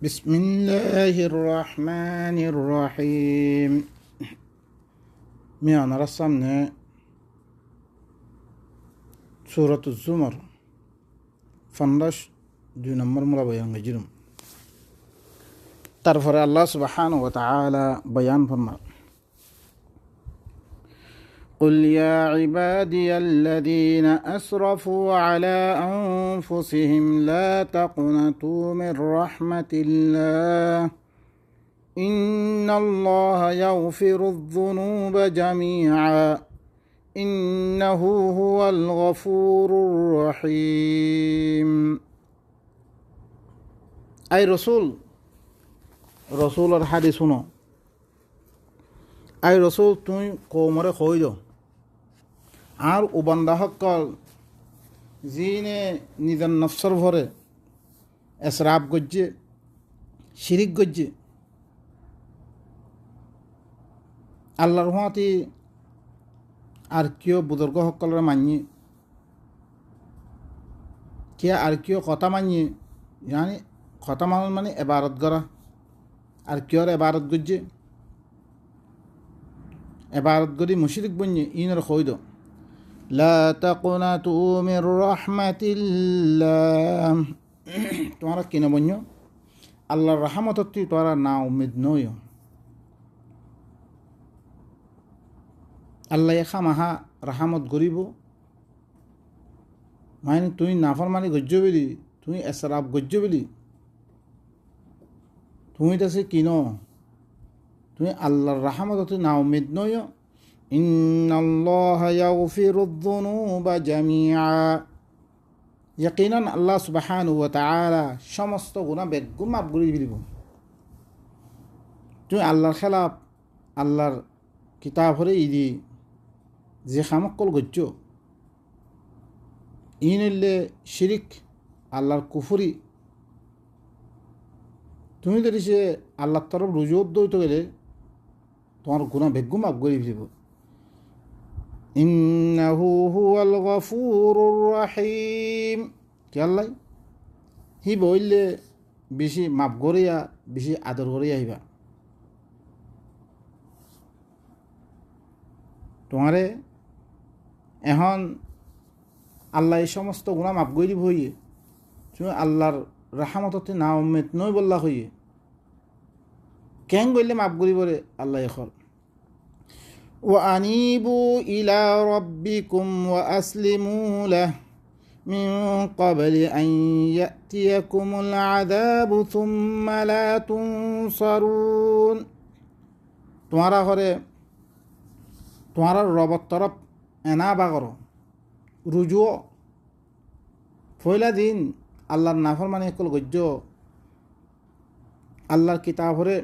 بسم الله الرحمن الرحيم. ميانا رسمنا سورة الزمر فندش دون مرمرة بيان جرم ترفر الله سبحانه وتعالى بيان فرمار قل يا عبادي الذين أسرفوا على أنفسهم لا تقنطوا من رحمة الله إن الله يغفر الذنوب جميعا إنه هو الغفور الرحيم. أي رسول الحديث سنو أي رسول তুই কোমরে কইল আর উবান্দা হকল জিনে নিজান নফসর ভরে এসরাব গজ্জে শিরিক গজ্জে আল্লাহর রহমতি আর কিয় বুজুর্গ সকলের মানিয়ে কিয়া আর কিয় কথা মানিয়ে জানি কথা মানে এবারত করা আর কিয়র এবারত গজ্জে এবারত করি মুশরিক বনিয়ে ইনর কইদ লা তাকুনাতু মির রাহমাতিল্লাহ তোমরা কিনা বন্য আল্লাহর রহমততি তোমরা না উম্মিদ নয় আল্লাহ খামাহা রহমত গরিব মানে তুই নাফরমানি গজ্জ বলি তুই এসরাব গজ্জ বলি তুমি তাছে কিনো তুই আল্লাহর রহমততি না উম্মিদ নয় ইন্নাল্লাহা ইয়াগফিরুয-যুনুবা জামিআ ইয়াকিনান আল্লাহ সুবহানাহু ওয়া তাআলা সমস্ত গুনাহ বেগুন মাফ করে দিব তুই আল্লাহর খেলাফ আল্লাহর কিতাব হরে ইদি যে খামকল গজ্জ ইনলে শিরিক আল্লাহর কুফরি তুমি যদি সে আল্লাহর তরফ রুজু দইতে গেলে তোমার গুনাহ বেগুন মাফ করে দিব ইন্নাহু হুয়াল গফুরুর রহিম কি আল্লাহ হি বইলে বেশি মাফ করিয়া বেশি আদর করিয়া আহিবা তোমারে এখন আল্লাহ এই সমস্ত গুনাহ মাফ করে দিব হইয়ে তুমি আল্লাহর রহমততে না উম্মিদ নই বললা হইয়ে কেন গইলে মাফ করি বলে আল্লাহ এখন وأنيبوا إلى ربكم وأسلموا له من قبل أن يأتيكم العذاب ثم لا تنصرون তোমারা ঘরে তোমার রবর তরফ এনা বাগর রুজু ফয়লা দিন আল্লাহর নাফরমানি কল গজ্জ আল্লাহর কিতাবরে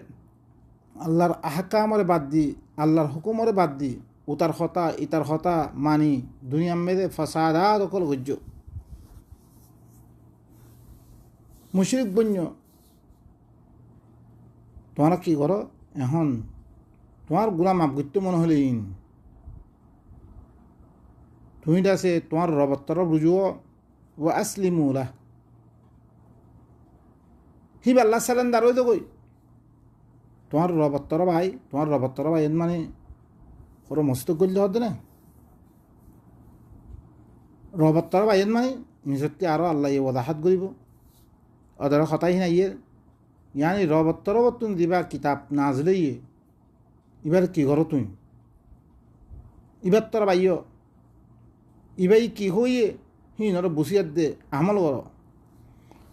আল্লাহর আহকামরে বাদ দি আল্লাহর হুকুমরে বাদ দি উতার হতা ইতার হতা মানি দুনিয়ার মেয়েদে ফাসাদাত অকল গজ্জ মুশরিক বন্য তোমরা কি করো এখন তোমার গুনাহ মাফ করতে মনে হলে ইন তুমি দাসে তোমার রবের তরফ রুজু ও আসলিমু লাহ হিব আল্লাহ সালেন্দার হইতো কই তোমার রবের তরফ আই তোমার রবের তরফ আই মানে কোনো মস্ত করলে হতো না রবের তরফ আইন মানে নিজকে আরও আল্লাহ ইয়ে ওদাহাত করিব ওদের কথাই না ইয়ে ইয়ানি রবের তরফ তুমি দিবা কিতাব নাজলে ইয়ে এবার কি করো তুমি এবার তরফ আইয় এবার কি হইয়ে হিনর বসিয়াত দে আমল করো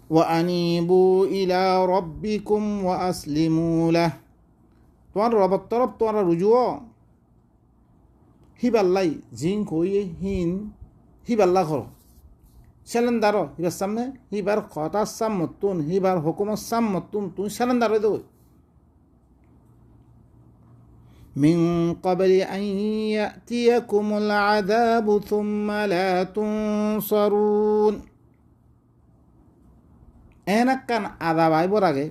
وأنيبوا إلى ربكم وأسلموا له তোমার রবের তরফ তোমার রুজু হিবাল্লাই জিন কইয়ে হিন হিবাল্লা করো সেলেন্দার হিবার সামনে হিবার কথার সামতুন হিবার হুকুমের সামতুন তুমি সেলেন্দার হয়ে দেবো من قبل أن يأتيكم العذاب ثم لا تنصرون এনাকান আদাব আইবর আগে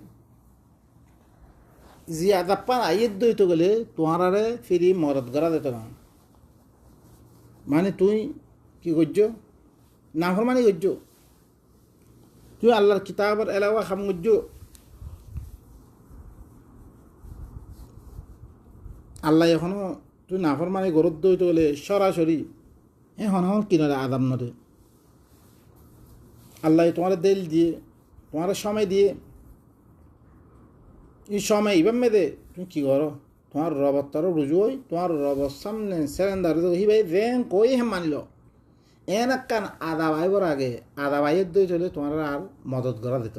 জি আদাব পান আইয়ের দইতে গেলে তোমারে ফিরি মরদ করা দিত না মানে তুই কি করছ নাফরমানি করছ তুই আল্লাহর কিতাবের এলাওয়া খাম করছ আল্লাহ এখনো তুই নাফরমানি গরুর দইতে গেলে সরাসরি এখন কিনারে আদাম নদে আল্লাহ তোমার দিল দিয়ে তোমার সময় দিয়ে এই সময় ইবাম মেদে তুমি কী করো তোমার রবর তর রুজু হই তোমার রবর সামনে সেরেন্দার হি ভাই ভেন কই হে মানিল এন একখান আদা ভাইবর আগে আদা ভাইয়ের দই চলে তোমার আর মদত করা দিত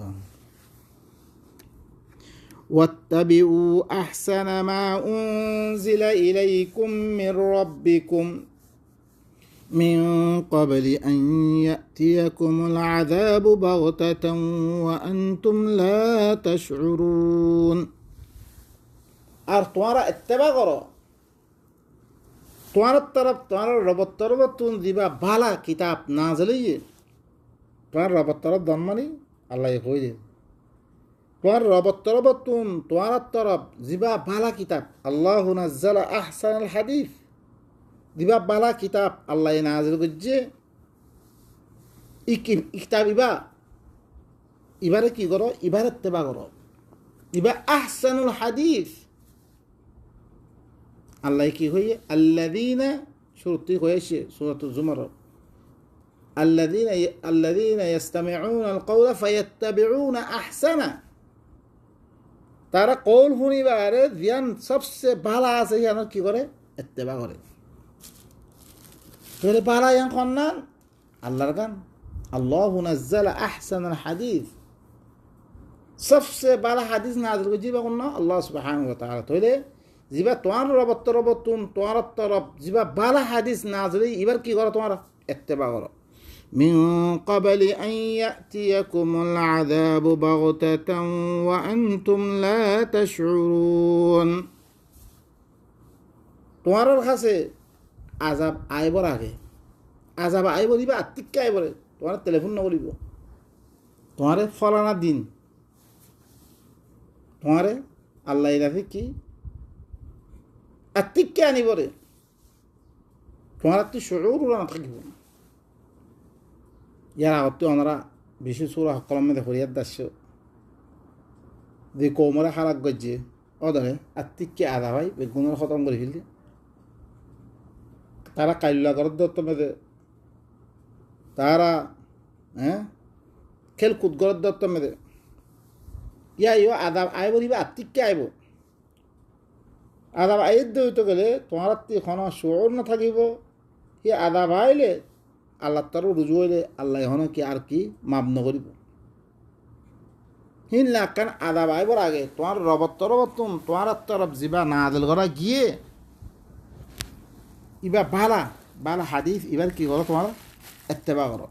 واتبعوا أحسن ما أنزل إليكم من ربكم من قبل أن يأتيكم العذاب بغتة وأنتم لا تشعرون আর তোমারা ইত্তেবা করো তোমার তরফ তোমার রবর তরফ তুমি দিবা ভালা কিতাব না জ্বলিয়ে তোমার রবর তরফ দনমানি আল্লাহ কই দে তোমার রবর তরফ তুমি তোমার তরফ দিবা ভালা কিতাব আল্লাহ নাজ্জালা আহসানাল হাদিস দিবা বালা কিতাব আল্লাহ নাজিল করছে কিতাব ইবারে কি করো ইবারে ইত্তেবা করো ইবা আহসানুল হাদিস আল্লাহ কি হয়ে আল্লাযীনা শুরুতে হয়েছে সূরাতুল জুমার আল্লাযীনা ইস্তামিউনা আল কওলা ফায়াত্তাবিউনা আহসানা তারা কওল শুনিবারে জ্ঞান সবচেয়ে ভালো আছে জানো কি করে ইত্তেবা করে তাহলে পারা ইয়ান কন্নান আল্লাহর গান আল্লাহু নাজ্জালা আহসানাল হাদিস সবচেয়ে ভালো হাদিস নাযিল করে জিবা কোন আল্লাহ সুবহানাহু ওয়া তাআলা তাহলে জিবা তোমার রবতরবতুন তোমার তরফ জিবা ভালো হাদিস নাযিল এবার কি করো তোমার ইত্তেবা করো মিন ক্বাবলি আন ইয়াতিয়াকুমুল আযাবু বাগতাতান ওয়া আনতুম লা তাশউরুন তোমার কাছে আজাব আইবর আগে আজাব আইব দিবা আত্মিককে আইবরে তোমার টেলিফোন নকরিব তোমারে ফলানা দিন তোমারে আল্লাহ রাখি কি আত্মিককে আনিবরে তোমার তুই শুউর না থাকিব ইয়ার আগত আমরা বেশি সূরা কলমে দেখরিয়ার দাস্য যে কোমরে খারাপ গজ্জে অদরে আত্মিককে আধা ভাই বেগুনের খতম করে ফেললে তারা কাইল্লা করার দত্ত মেদে তারা খেলকুদ করার দত্ত মেদে ইয়া আদাব আইব দিবা আত্মিককে আইব আদাব আইর দইতে গেলে তোমার এখন শুয়োর না থাকিব সি আদাব আইলে আল্লাহ তারও রুজু হইলে আল্লাহ এখন কি আর কি মাপ নকরিব হিন লাখান আদাব আইবর আগে তোমার রবত তরবতুন তোমার তরফ যিবা নাজিল করা গিয়ে ইবা বালা বালা হাদিস এবার কি করো তোমার ইত্তেবা করো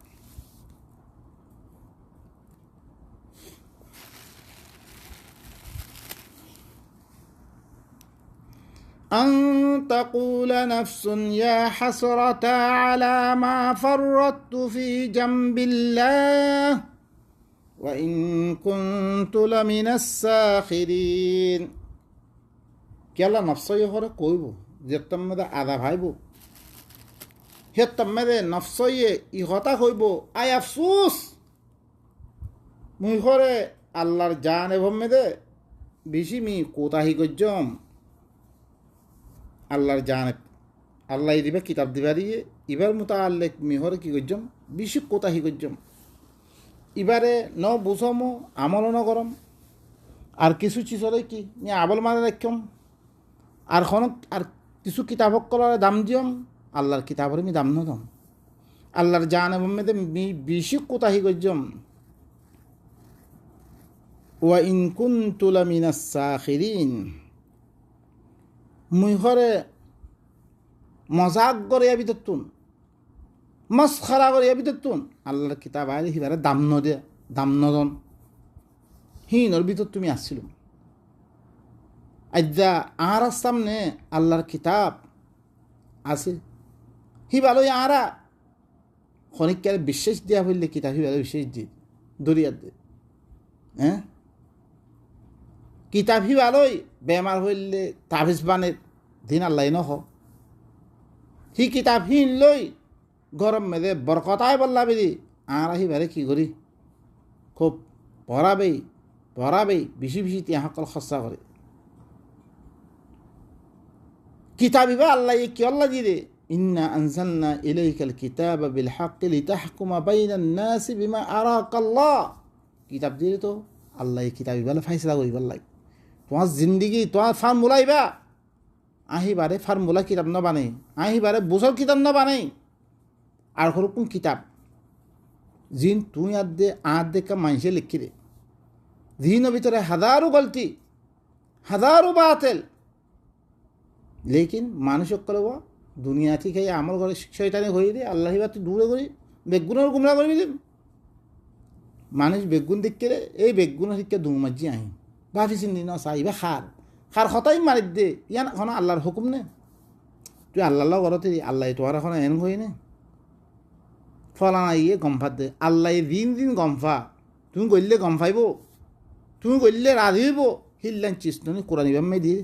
أن تقول نفس يا حسرة على ما فرطت في جنب الله وإن كنت لمن الساخرين كلا نفسي هره كويبو যেতাম মেদে আদা ভাইব হেতাম মেদে নফসইয়ে ইহতা হইব আই আফসুস মুই ঘরে আল্লাহর জান এবং মেদে বেশি মি কোতাহি গজ্জম আল্লাহর জান আল্লাহ দিবে কিতাব দিবা দিয়ে এবার মতো আল্লেখ মিহরে কি গজ্জম বেশি কোতাহি গজ্জম এবারে ন বুঝমো আমল ন গরম আর কিছু চিজরে কি আবল মানে রাখম আর আর কিছু কিতাবক কলার দাম দিয়ম আল্লাহর কিতাবের আমি দাম নদম আল্লাহর জান এবং মেদে বেশি কোতাহি গজ্জম ওয়া ইন কুনতু লামিনাস সাখিরিন মুই ঘরে মজাক করে ভিতরতুন মস্খরা করে ভিতরতুন আল্লাহর কিতাব আইলে হিবারে দাম নদে দাম নদন হিনর ভিতর তুমি আসছিল আজ্জা আর সামনে আল্লাহর কিতাব আছে হি ভালোই আরা খনিকার বিশ্বাস দেওয়া হইলে কিতাব হি ভালো বিশ্বাস দিয়ে দরিয়ার দে হ্যাঁ কিতাব হি ভালোই বেমার হইলে তাবিজ বানের দিন আল্লাহ নহ হি কিতাব হিন লই গরম মেদে বরকতায় বললা বেদি আর হি ভালে কি করি খুব পড়াবেই বেশি বেশি তিয়া সকল খরচা করে কিতাবিবা আল্লাহ কি আল্লাহ দিরে ইন্না আনজালনা ইলাইকাল কিতাবা বিল হাক্কি লিতাহকুমা বাইনান নাসি বিমা আরাকাল্লাহ কিতাব দিলে তো আল্লাহ কিতাবিবা ফাইসলা করিবার লাগে তোমার জিন্দিগি তোমার ফার্মুলাইবা আহিবারে ফার্মুলা কিতাব না বানে আহিবারে বোঝার কিতাব না বানে আর হরকম কিতাব জিন তুই আর দেখা মানুষে লিখি রে জিনের ভিতরে হাজারো গলতি হাজারো বাতেল লেকিন মানুষ করব দুনিয়া থেকে আমল করে শয়তানি হয়ে রে আল্লাহ তুই দূরে করি বেগুনের গুমরা করবি মানুষ বেগুন দেখকে রে এই বেগুনের শিক্ষা দুমাজি আহি ভাবি চিন্তি ন চাইবা খার হতাই মারি দে ইয়ান এখন আল্লাহর হুকুম নে তুই আল্লাহ ঘরতে আল্লাহ তোমার এখন এন হই নে ফলানা ইয়ে গম্ফা দে আল্লাহ দিন গম্ফা তুমি গলিলে গম্ফাইব তুমি গলিলে রাধি হইব হিল্লান চিস্তনি কোরআন ইবাম্মে দিয়ে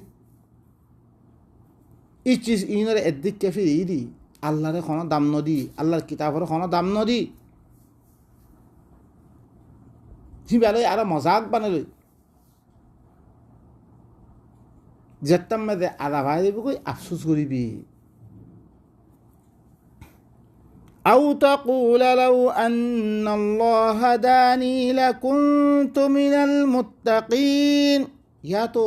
ই চিজ ইনরে এদিক কেফি দি আল্লাহর কোনো দাম নদী আল্লাহর কিতাবের কোনো দাম নদী হিবালে আর মজাক বানালে যেতাম মেদে আধা ভাই দেব কই আফসোস করিবি আও তাকুল লাউ আন্নাল্লাহ হাদানি লাকুনতু মিনাল মুত্তাকিন ইয়া তো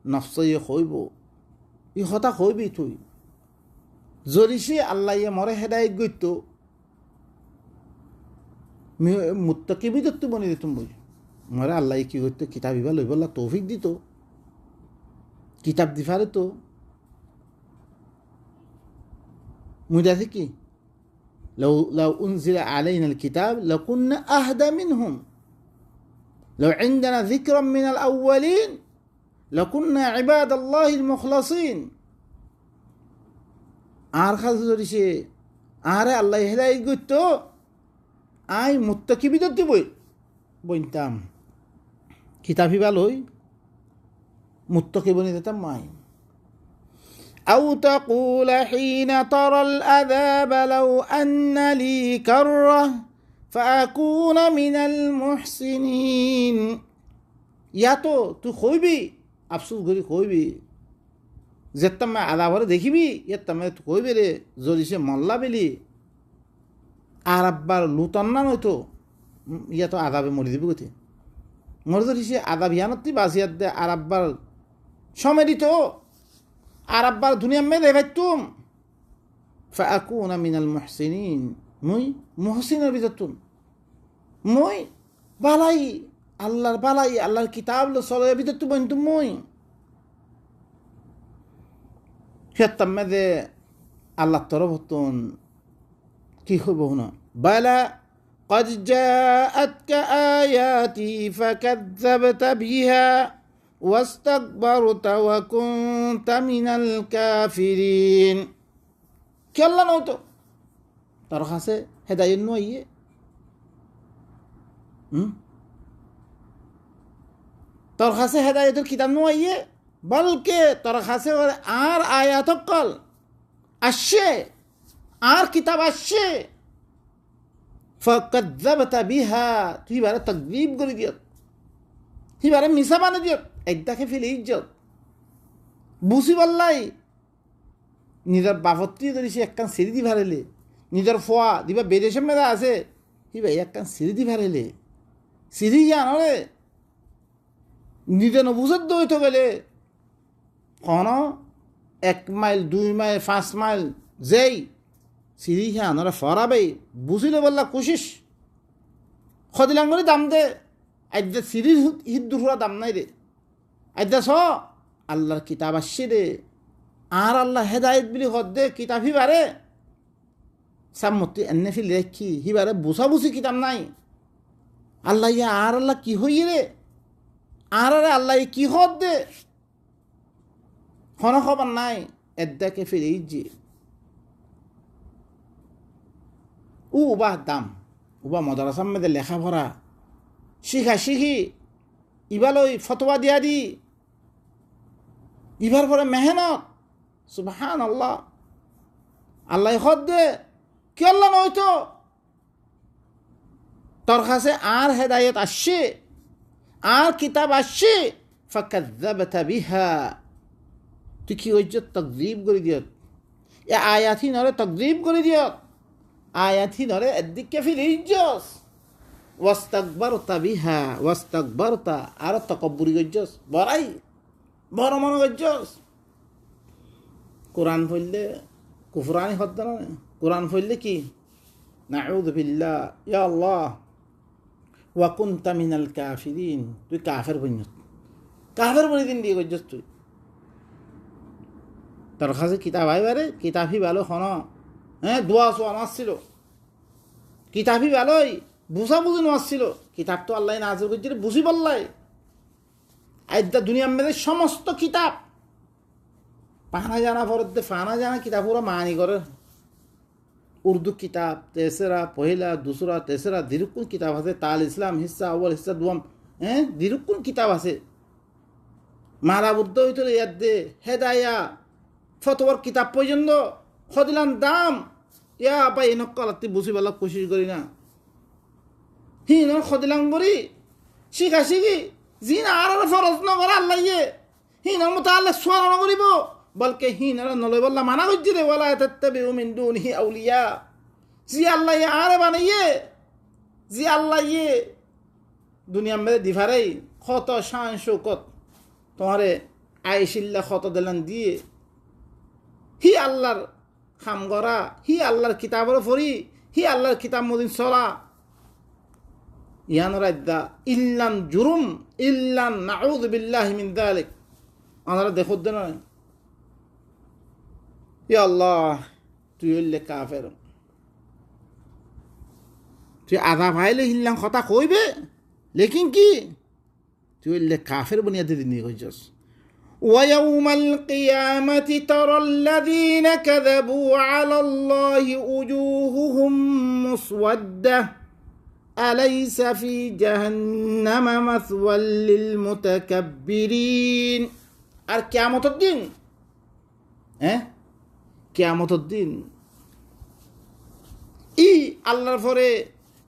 নফসয়ে হইব ই হতা হইবি তুই যদি সে আল্লাহ মরে হেদায়ত গইত মুত্তাকি বিদত তুই বনি দিতুম বই মরে আল্লাহ কি করতো কিতাব ইবা লইব আল্লাহ তৌফিক দিত কিতাব দি পারে তো মুই দেখি কি لو أنزل علينا الكتاب لكنا أهدى منهم لو عندنا ذكرا من الأولين لكنا عباد الله المخلصين আর খাস ধরিছে আরে আল্লাহ হেদায়েত করতো আই মুত্তাকি বিদত বই বইতাম কিতাবি ভালোই মুত্তাকি বনি দিতাম মাই أو تقول حين ترى العذاب لو أن لي كرة فأكون من المحسنين يا تو خويبي أفسوس غري خويبي যেতাম আদাবরে দেখিবি ইয়াতাম তুই কইবে রে যদি সে মল্লা বেলি আর আব্বার লুতন না নয়তো ইয়া তো আদাবে মরি দিবি কোথে মরে যদি সে আদাব ইয়ানতি বাসিয়াত দে আর আব্বার সমেরিত আর আব্বার দুনিয়া মেলে ভাইতুম ফাকুনা মিনাল মুহসিনিন মুই মুহসিনের ভিতর মুই বালাই আল্লাহর কিতাব লো চলে ভিতর তু বইন মুই খেতাম মেদে আল্লাহ তরফতুন কি হইব না বালা قد جاءتك آياتي فكذبت بها واستكبرت وكنت من الكافرين كلا نوتو ترخصه هدايه نويه ترخصه هدايه الكتاب نويه বলকে তোর কাছে আর আয়াত কল আসছে আর কিতাব আসছে ফাকাযযাবতা বিহা তুই বারে তাকযীব করে দিও তুই বারে মিছা বানাই দিও একদাকে ফেলে ইজ্জত বুঝি বললাই নিজের বাপত্তি যদি সে একখান সিঁড়ি দি ভারেলে নিজের ফোয়া দিবা বেদেশের মেধা আছে হি ভাই একখান সিঁড়ি দি ভারেলে সিঁড়ি জানরে নিজে নবুঝত দইতে গেলে কোনো 1 মাইল 2 মাইল 5 মাইল যেই সিঁড়ি আনরা ফরাবে বুঝিলে বললা কোশিস খদিলাঙ্গরি দাম দে আজ সিঁড়ির হিদ্দুরা দাম নাই রে আজ আল্লাহর কিতাব আসছে রে আর আল্লাহ হেদায়ত বলি হদ্দে কিতাব হিবারে সাম্মতি এনে ফিল রেখি হিবারে বুঝা বুঝি কিতাব নাই আল্লাহ ইয়া আর আল্লাহ কি হই রে আর আরে আল্লাহ কি হদ্দে কোনো খবর নাই এদাকে ফিরে ইজি উবাহ দাম উবা মদারাসার মধ্যে লেখাপড়া শিখি ইবালই ফতোয়া দিয়া দি ইবার পরে মেহনত সুবহানাল্লাহ আল্লাহ হদ দে কি আল্লাহ নয়তো তোর কাছে আর হেদায়েত আসছে আর কিতাব আসছে ফাকাযযাবতা বিহা তুই কি হয়েছ তকজিব করে দিয়ত এ আয়াথি নরে তকজিব করে দিয়ত আয়াথি নরে এদিকে ফিরিজস ওয়াস্তাকবারতা বিহা ওয়াস্তাকবারতা আর তকব্বুরি গজ্জস বড়াই বড় মনে গজ্জস কোরআন পড়লে কুফরানি হদ্দ না কোরআন পড়লে কি নাউযু বিল্লাহ ইয়া আল্লাহ ওয়া কুনতা মিনাল কাফিরিন তুই কাফের বনিস কাফের বনি দিন দিয়ে গজ্জস তুই তোর কাছে কিতাব আইবারে কিতাবই ভালো হন হ্যাঁ দোয়া সোয়া মাসছিল কিতাবই ভালোই বুঝা বুঝি নাসছিল কিতাব তো আল্লাহ নাজিল করছিল বুঝি বললাই আইদা দুনিয়ার মধ্যে সমস্ত কিতাব পানা জানা ফরদ্দে ফানা জানা কিতাব ওরা মানি করে উর্দু কিতাব তেসরা পহিলা দুসরা তেসরা দিরুকুন কিতাব আছে তাল ইসলাম হিস্সা আউ্বাল হিস্সা দুয়াম হ্যাঁ দিরুকুন কিতাব আছে মারা বুদ্ধ হইতো ইয়াদ দে হেদায়া ফতোয়ার কিতাব পর্যন্ত সদিলাম দাম ইয়া বা এই নকালাতে বুঝি বেলা কোশিশ করি না হিন সদিলাম করি শিখা শিখি জি না আর ফরজ নকরে আল্লাহ ইয়ে হিন মতো আল্লাহ সোয়ার নকরিব বলকে হিন নলই বললা মানা করছি রে বলা তাত্তাবিউ মিন দুনিহি আউলিয়া জি আল্লাহ ইয়ে আরে বানাইয়ে জি আল্লাহ ইয়ে দুনিয়া মেরে দিভারেই কত শান শৌকত তোমারে আইসিল্লা কত দিলান দিয়ে হি আল্লাহর খাম করা হি আল্লাহর কিতাবর ফরি হি আল্লাহর কিতাব মদিন চলা ইয়ান রাদ্দা ইল্লান জুরুম ইল্লান নাউযু বিল্লাহি মিন যালিক আমরা দেখো দেন ইয়া আল্লাহ তুই হইলে কাফের তুই আধা ভাইলে হিল্লাম কথা কইবে লেকিন কি তুই হইলে কাফের বুনিয়াদে দিন কইছস ويوم القيامة ترى الذين كذبوا على الله وجوههم مسودة أليس في جهنم مثوى للمتكبرين আর কিয়ামতের দিন কিয়ামতের দিন আল্লাহর পরে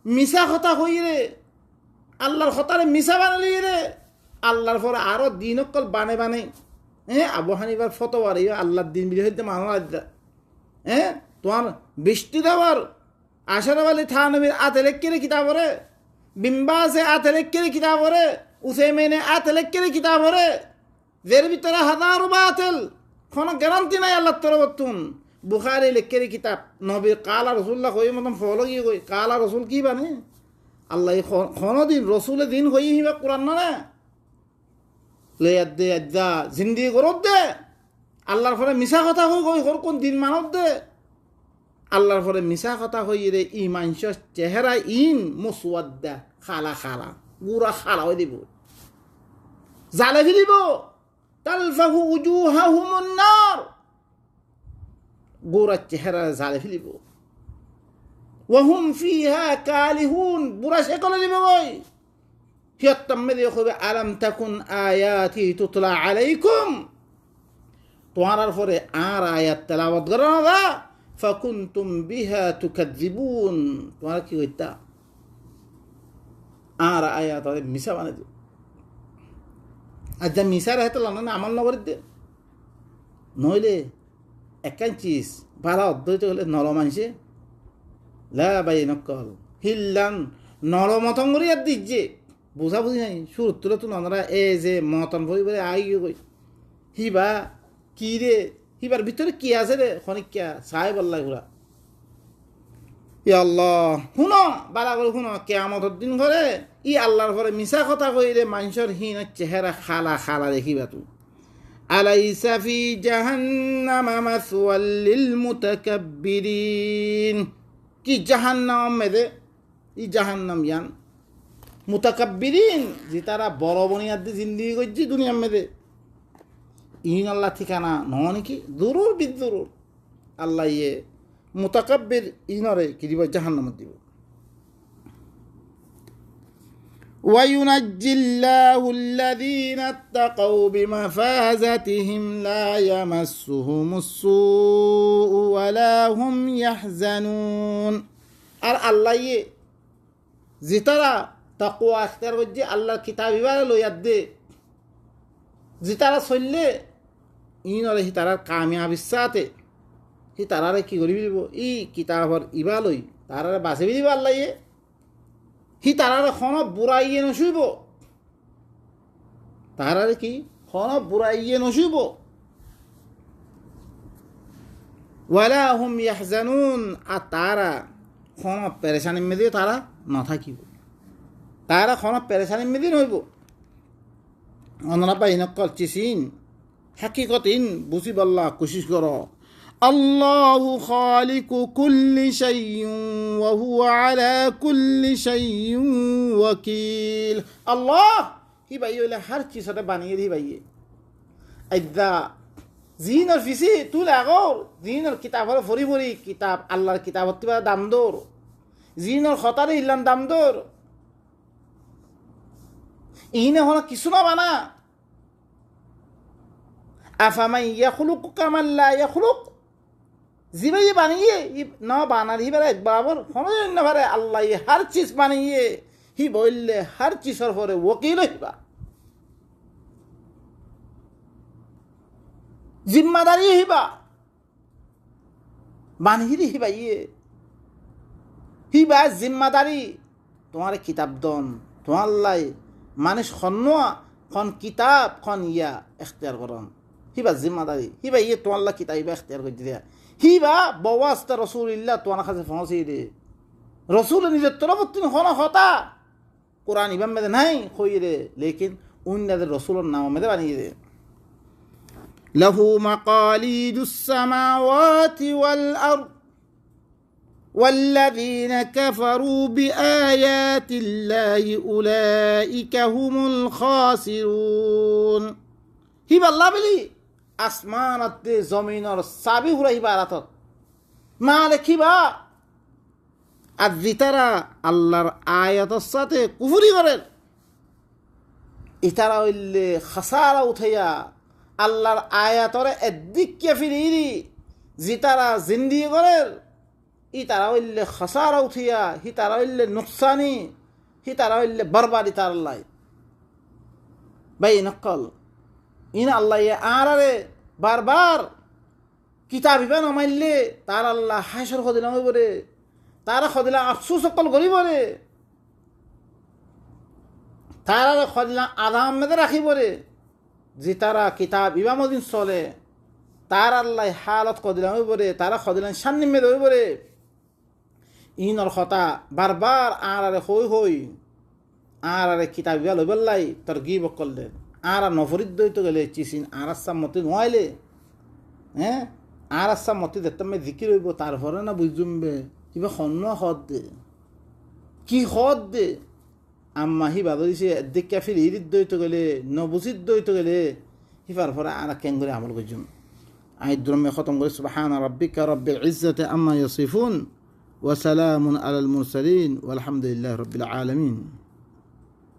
মিছা কথা হইরে আল্লাহর কথারে মিছা বানালি রে আল্লাহর পরে আরো দিন অকল বানে বানে আবু হানিফার ফতোয়ার আল্লাহর দিন বিরোধী মানুষ তোমার বৃষ্টি দেওয়ার আশারাফ আলী থানবীর আতেলেক্কের কিতাবরে বিম্বাসে আতেলেক্কের কিতাবরে উসেমেনে আতেলেক্কের কিতাবরে যের ভিতরে হাজারো বাতিল কোনো গ্যারান্টি নাই আল্লাহ তরবতুন বুখারী লেক্কের কিতাব নবীর কালা রসুল্লাহ কই মতন ফলো গিয়ে কই কালা রসুল কি বানে আল্লাহ কোনদিন রসুলের দিন হই হিবা কোরআন না লে দে আদা জিন্দি করত দে আল্লাহর পরে মিছা কথা হই কই কোন দিন মানব দে আল্লাহর পরে মিছা কথা হই রে ইমানস চেহারা ইন মুসওয়াদ্দা খালা খালা পুরা খালা হই দিব জালে ফেলিব তালফাহু উজুহাহুমুন নার গোরা চেহারা জালে ফেলিব ওয়াহুম ফিহা কালিহুন পুরা সে করে দিব কই হিয়াত্তাম মেরে কইবে আলাম তাকুন আয়াতি তুতলা আলাইকুম তোমার পরে আর আয়াত তেলাওয়াত করা না ফাকুনতুম বিহা তুকাযিবুন তোমার কি হইতা আর আয়াত মিছা বানাই দিও আজ মিছা রাহতে না আমল নগর দে নইলে একান চিজ বারা অদ্বৈত হলে নর মানুষে লা বাই নকল হিল্লান নর মতন করে আর দিচ্ছে বুঝা বুঝি নাই সুর তুলে তো নরা এ যে মতন ভরি বলে আই গই হিবা কি রে হিবার ভিতরে কি আছে রে খনিকা চাই বললাই ঘুরা আল্লাহ শুনো বালা করে শুনো কিয়ামতের দিন করে ই আল্লাহর পরে মিছা কথা কই রে মানুষের হীন চেহারা খালা খালা দেখিবা তুই আলাইসা ফি জাহান্নামা মাসওয়াল লিল মুতাকাব্বিরিন কি জাহান্নাম মেদে ই জাহান্নাম ইয়ান মুতাকাব্বিরিন যে তারা বড় বনিয়াদ জিন্দিগি করছি দুনিয়ার মেদে ইন আল্লাহ ঠিকানা নয় নাকি জরুর বিজরুর আল্লাহ ইয়ে মুতাকাব্বির ইনরে কি দিব জাহান্নামে দিব وينجي الله الذين اتقوا بمفازتهم لا يمسهم السوء ولا هم يحزنون আর আল্লাহ ইয়ে যে তারা তাকওয়া ইখতিয়ার করছে আল্লাহর কিতাব ইবারে লইয়া দে যে তারা চললে ইনরে হি তারার কামিয়াবির সাথে হি তারারে কি করি দিব ই কিতাবর ইবালই তারারে বাঁচি দিব আল্লাহ হি তারারে খন বুড়াইয়ে নশুইব তারারে কি খন বুড়াইয়ে নশুইব ওয়ালা হুম ইয়াহজানুন আর তারা খন পেরেশানির মেদিয়ে তারা না থাকিব তারা খন পেরেশানির মেদিয়ে নইব অনরা পাই নকল চিসিন হাকিকতিন বুঝিব আল্লাহ কোশিশ কর আল্লাহু খালিকু কুল্লি শাইইন ওয়া হুয়া আলা কুল্লি শাইইন ওয়াকিল আল্লাহ হি ভাই হইলে হার চিজতে বানিয়ে দি ভাইয়ে আইদা জিনর ফিসি তুই আগর জিনর কিতাবর ফরি ফরি কিতাব আল্লাহর কিতাবত কিবা দাম দৌর জিনর খতারে ইল্লান দাম দৌর ইনে হল কিছু না বানা আফামাই ইয়াখলুকু কামান লা ইয়াখলুক জিবাই বানিয়ে না বানার হি বারে একবার হন না পারে আল্লাহ হার চিজ বানিয়ে হি বললে হার চিজর পরে ওকিল হইবা জিম্মাদারি হিবা বানিয়ে হিবা হিবা জিম্মাদারি তোমার কিতাব দন তোমার লাই মানুষ খন্নোয়া খন কিতাব খন ইয়া এখতিয়ার করন হিবা জিম্মাদারি হিবা তোমার লা কিতাব ইবা এখতিয়ার করে দিয়া হিবা বওয়াস্তা রসুলিল্লাহ তোমার কাছে পৌঁছে দে রসুল নিজের তরফত হন হতা কোরআন ইবাম মেদে নাই কই রে লেকিন উন্নাদের রসুলের নাম মেদে বানিয়ে দে له مقاليد السماوات والأرض والذين كفروا بآيات الله أولئك هم الخاسرون هبا الله بلي আসমান আতে জমিনের চাবি হুরাই বারাতত মালিক হিবা আর জিতারা আল্লাহর আয়াতের সাথে কুফরি করেন ইতারা হইলে খাসারা উঠাইয়া আল্লাহর আয়াতরে এদিককে ফিরিয়ে জিতারা জিন্দি করেন ই তারা হইলে খাসারা উঠিয়া হি তারা হইলে নুকসানি হি তারা হইলে বরবাদি তার আল্লাহ ভাই নকল ইন আল্লাহ আরে বারবার কিতাব ইবা নমাইলে তার আল্লাহ হাসর খদিলা হইব রে তারা খদিলা আফসোস সকল করিব রে তারা খদিলা আধাম মেদে রাখিব রে যে তারা কিতাব ইবা মদিন চলে তার আল্লাহ হালত খদিলা হইব রে তারা খদিলা সান্নি মেদে হইব রে ইনর কথা বারবার আরে হই হই আরে কিতাব ইবা লইবল্লাই তোর গিব করলে আর নফরিদ দইতে গেলে চিসিন আর আসাম মতি নোয়াইলে হ্যাঁ আর আসাম মতি দেখতাম জিকির হইব তারপরে না বুঝুমবে কিবা সন্ন হদ দে কি হদ দে আম্মা হি বাদরিছে দেখা ফির ইরিদ দইতে গেলে নবুজিদ দইতে গেলে হিফার পরে আর কেন করে আমল করছুম আই দ্রমে খতম করে সুবহানা রাব্বিকা রাব্বিল ইজ্জাতি আম্মা ইয়াসিফুন ওয়া সালামুন আলাল মুরসালিন ওয়ালহামদুলিল্লাহি রাব্বিল আলামিন।